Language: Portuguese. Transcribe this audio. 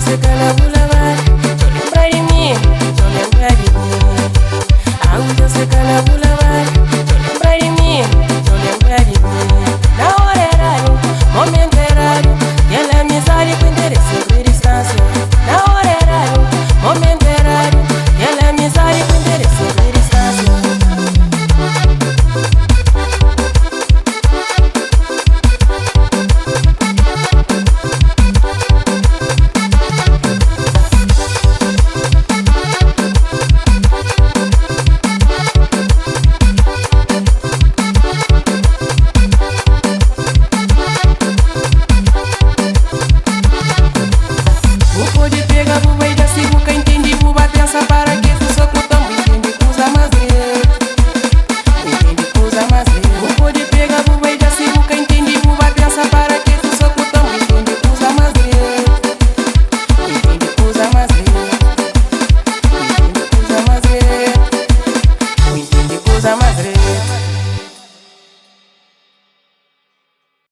você cala bulevar. Yo lembra de mim, yo lembra de mim. Aonde você cala bulevar. Yo lembra de mim, yo lembra de mim. Na hora é raro, momento é raro. E ela é amizade com interesse sobre distância. Na hora é raro, momento é raro. E ela é amizade com interesse sobre distância. O pôr de